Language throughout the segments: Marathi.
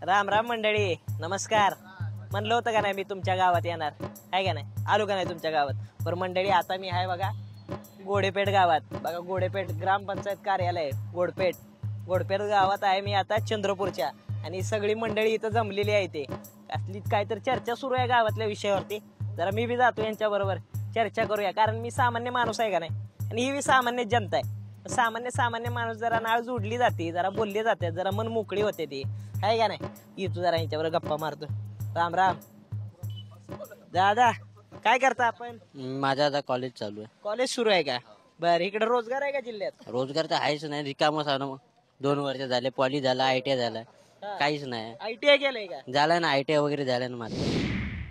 राम राम मंडळी, नमस्कार. म्हणलं होतं का नाही मी तुमच्या गावात येणार आहे का नाही, आलो का नाही तुमच्या गावात. बरं मंडळी, आता मी आहे बघा गोडेपेठ गावात. बघा गोडेपेठ ग्रामपंचायत कार्यालय गोडपेठ गावात आहे मी आता चंद्रपूरच्या. आणि सगळी मंडळी इथं जमलेली आहे. ते असली काहीतरी चर्चा सुरू आहे गावातल्या विषयावरती. जरा मी बी जातो यांच्या बरोबर, चर्चा करूया. कारण मी सामान्य माणूस आहे का नाही, आणि ही बी सामान्य जनता आहे. सामान्य माणूस जरा नाळ जोडली जाते, जरा बोलली जाते, जरा मन मोकळी होते ती, आहे का नाही. येतो जरा यांच्यावर गप्पा मारतो. राम राम दादा, काय करता आपण? माझा आता कॉलेज चालू आहे. कॉलेज सुरू आहे का? बरं, इकडे रोजगार आहे का जिल्ह्यात? रोजगार तर आहेच नाही, रिकामच आहे ना. मग 2 वर्ष झाले, पॉली झाला, ITI झाला, काहीच नाही. ITI केलंय का? झालं ना, ITI वगैरे झालं ना माझं.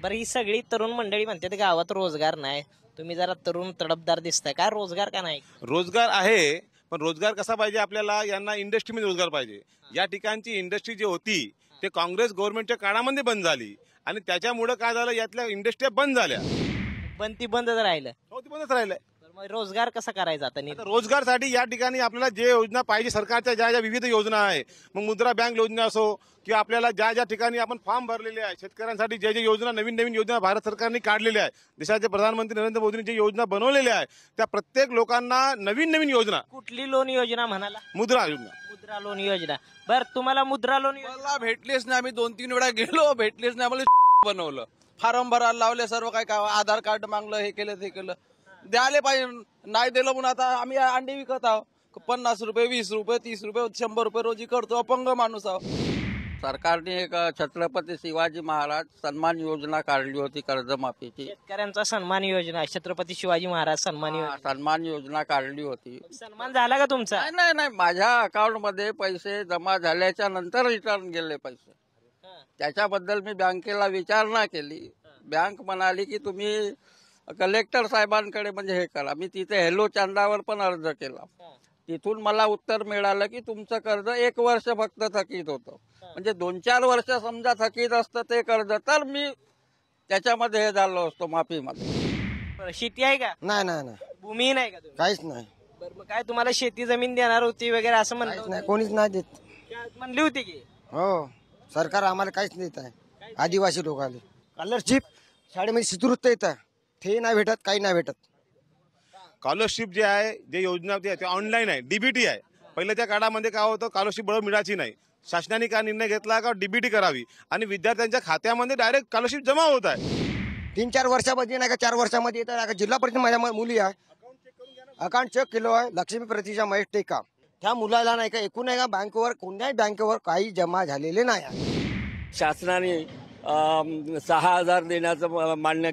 बरं, ही सगळी तरुण मंडळी म्हणते गावात रोजगार नाही. तुम्ही जरा तरुण तडफदार दिसताय, काय रोजगार का नाही? रोजगार आहे, पण रोजगार कसा पाहिजे आपल्याला? यांना इंडस्ट्रीमध्ये रोजगार पाहिजे. या ठिकाणची इंडस्ट्री जी होती ते काँग्रेस गव्हर्नमेंटच्या काळामध्ये बंद झाली, आणि त्याच्यामुळे काय झालं, यातल्या इंडस्ट्री बंद झाल्या. ती बंदच राहिलं. हो, ती बंदच राहिलंय. मग रोजगार कसा करायचा आता? रोजगारसाठी या ठिकाणी आपल्याला जे योजना पाहिजे, सरकारच्या ज्या ज्या विविध योजना आहे, मग मुद्रा बँक योजना असो किंवा आपल्याला ज्या ज्या ठिकाणी आपण फॉर्म भरलेले आहे, शेतकऱ्यांसाठी जे जे योजना नवीन योजना भारत सरकारने काढलेल्या आहे, देशाचे प्रधानमंत्री नरेंद्र मोदींनी जे योजना बनवलेल्या आहे, त्या प्रत्येक लोकांना नवीन योजना. कुठली लोन योजना म्हणाला? मुद्रा योजना. मुद्रा लोन योजना. बर, तुम्हाला मुद्रा लोन मला भेटलीच नाही. आम्ही 2-3 वेळा गेलो, भेटलीच नाही. मला बनवलं, फॉर्म भरायला लावले, सर्व काय काय आधार कार्ड मागलं, हे केलं ते केलं. द्यायला पाहिजे, नाही दिलं म्हणून आता आम्ही अंडे विकत आहोत. 50 रुपये, 20 रुपये, 30 रुपये, 100 रुपये रोजी करतो. अपंग माणूस आहोत. सरकारने एक छत्रपती शिवाजी महाराज सन्मान योजना काढली होती, कर्जमाफीची. शेतकऱ्यांचा सन्मान योजना, छत्रपती शिवाजी महाराज सन्मान योजना काढली होती. सन्मान झाला का तुमचा? नाही, माझ्या अकाउंट मध्ये पैसे जमा झाल्याच्या नंतर रिटर्न गेले पैसे. त्याच्याबद्दल मी बँकेला विचारणा केली. बँक म्हणाली की तुम्ही कलेक्टर साहेबांकडे म्हणजे हे करा. मी तिथे हेलो चांदावर पण अर्ज केला. तिथून मला उत्तर मिळालं की तुमचं कर्ज 1 वर्ष फक्त थकीत होतं. म्हणजे 2-4 वर्ष समजा थकीत असतं ते कर्ज, तर मी त्याच्यामध्ये हे झालो असतो माफीमध्ये. शेती आहे का? नाही. भूमी नाही का? काहीच नाही. बरं, मग काय तुम्हाला शेती जमीन देणार होती वगैरे असं म्हणलं नाही, कोणीच नाही देत. म्हणली होती की? हो, सरकार आम्हाला काहीच देत आहे. आदिवासी लोकांना स्कॉलरशिप शाळेमध्ये शिष्यवृत्ती येतं, ते नाही भेटत, काही नाही भेटत. स्कॉलरशिप जे आहे, जे योजना ते ऑनलाईन आहे, DBT आहे. पहिल्याच्या काळामध्ये काय होतं, स्कॉलरशिप बरोबर मिळायची नाही. शासनाने काय निर्णय घेतला का DBT करावी, आणि विद्यार्थ्यांच्या खात्यामध्ये डायरेक्ट स्कॉलरशिप जमा होत आहे. 3-4 वर्षामध्ये नाही का, 4 वर्षामध्ये येतं. जिल्हा परिषद माझ्या मुली आहे, अकाउंट चेक केलो आहे, लक्ष्मी प्रतीक्षा महेश टेका. त्या मुलाला नाही का एकूण आहे का बँकेवर, कोणत्याही बँकेवर काही जमा झालेले नाही. शासनाने 6,000 देण्याचं मान्य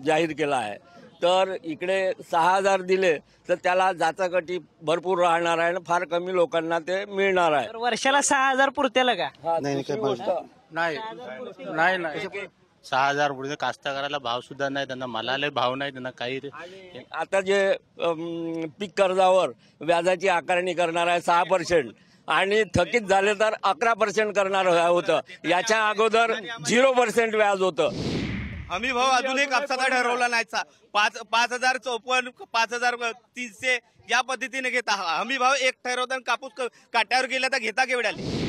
जाहीर केलं आहे. तर इकडे 6,000 दिले तर त्याला जाचाकटी भरपूर राहणार आहे, फार कमी लोकांना ते मिळणार आहे. वर्षाला 6,000 पुरतेल का? नाही. 6,000 पुढे कास्तकाराला भाव सुद्धा नाही, त्यांना मालाला भाव नाही, त्यांना काही. आता जे पीक कर्जावर व्याजाची आकारणी करणार आहे 6%, आणि थकीत झाले तर 11% करणार होतं. याच्या अगोदर 0% व्याज होतं. हमी भाव अजून एक कापसाचा ठरवला नाही. 5,054, 5,300 या पद्धतीने घेता. हमी भाव एक ठरवता, कापूस काट्यावर गेला तर घेता केवढ्याला?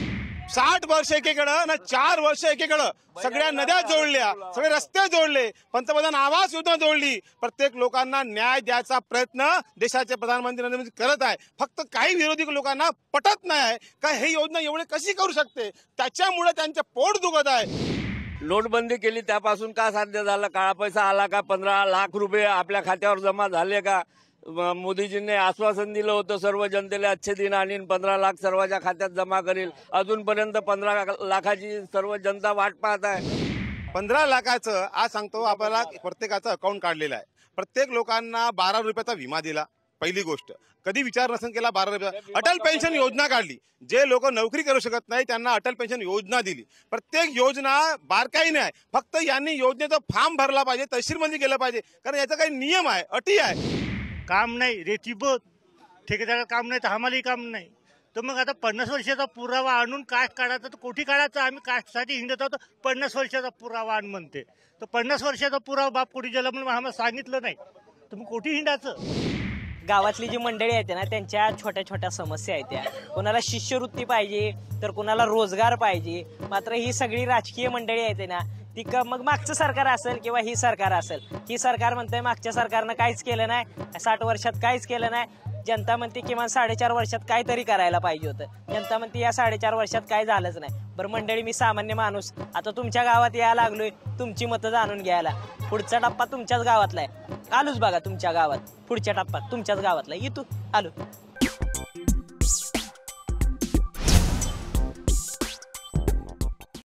60 वर्ष एकेकडं ना, 4 वर्ष एकेकडं. सगळ्या नद्या जोडल्या, सगळे रस्ते जोडले, पंतप्रधान आवास योजना जोडली. प्रत्येक लोकांना न्याय द्यायचा प्रयत्न देशाचे प्रधानमंत्री नरेंद्र मोदी करत आहे. फक्त काही विरोधी लोकांना पटत नाही का ही योजना एवढी कशी करू शकते, त्याच्यामुळे त्यांचे पोट दुखत आहे. नोटबंदी केली त्यापासून का साध्य झालं? काळा पैसा आला का? 15 लाख रुपये आपल्या खात्यावर जमा झाले का? मोदीजींनी आश्वासन दिलं होतं सर्व जनतेला अच्छे दिन आणीन, 15 लाख सर्वांच्या खात्यात जमा करील. अजूनपर्यंत 15 लाखाची सर्व जनता वाट पाहत आहे. 15 लाखाचं आज सांगतो आपल्याला प्रत्येकाचं अकाउंट काढलेलं आहे. प्रत्येक लोकांना 12 रुपयाचा विमा दिला. पहिली गोष्ट, कधी विचार नसेल केला 12 रुपये. अटल पेन्शन योजना काढली. जे लोक नोकरी करू शकत नाही त्यांना अटल पेन्शन योजना दिली. प्रत्येक योजना बारकाईने आहे. फक्त यांनी योजनेचा फॉर्म भरला पाहिजे, तहसीलमध्ये गेलं पाहिजे, कारण याचा काही नियम आहे, अटी आहे. काम नाही, रेतीबोध ठेकेदाराला काम नाही, तर आम्हालाही काम नाही. तर मग आता 50 वर्षाचा पुरावा आणून कास्ट काढायचा, तर कोठी काढायचा? आम्ही कास्टसाठी हिंडत होतो, 50 वर्षाचा पुरावा आण म्हणते. तर 50 वर्षाचा पुरावा बाप कोठी गेला म्हणून आम्हाला सांगितलं नाही, तर मग कोठी हिंडायचं? गावातली जी मंडळी आहेत ना त्यांच्या छोट्या छोट्या समस्या आहेत त्या. कोणाला शिष्यवृत्ती पाहिजे तर कोणाला रोजगार पाहिजे. मात्र ही सगळी राजकीय मंडळी आहेत ना ती मग मागचं सरकार असेल किंवा ही सरकार असेल, ही सरकार म्हणते मागच्या सरकारनं काहीच केलं नाही, 60 वर्षात काहीच केलं नाही. जनता म्हणते किमान 4.5 वर्षात काहीतरी करायला पाहिजे होतं. जनता म्हणते या 4.5 वर्षात काय झालंच नाही. बरं मंडळी, मी सामान्य माणूस आता तुमच्या गावात यायला लागलोय तुमची मतं जाणून घ्यायला. पुढचा टप्पा तुमच्याच गावातला आहे. आलोच बघा तुमच्या गावात. पुढच्या टप्प्यात तुमच्याच गावातला आहे. इथू आलो.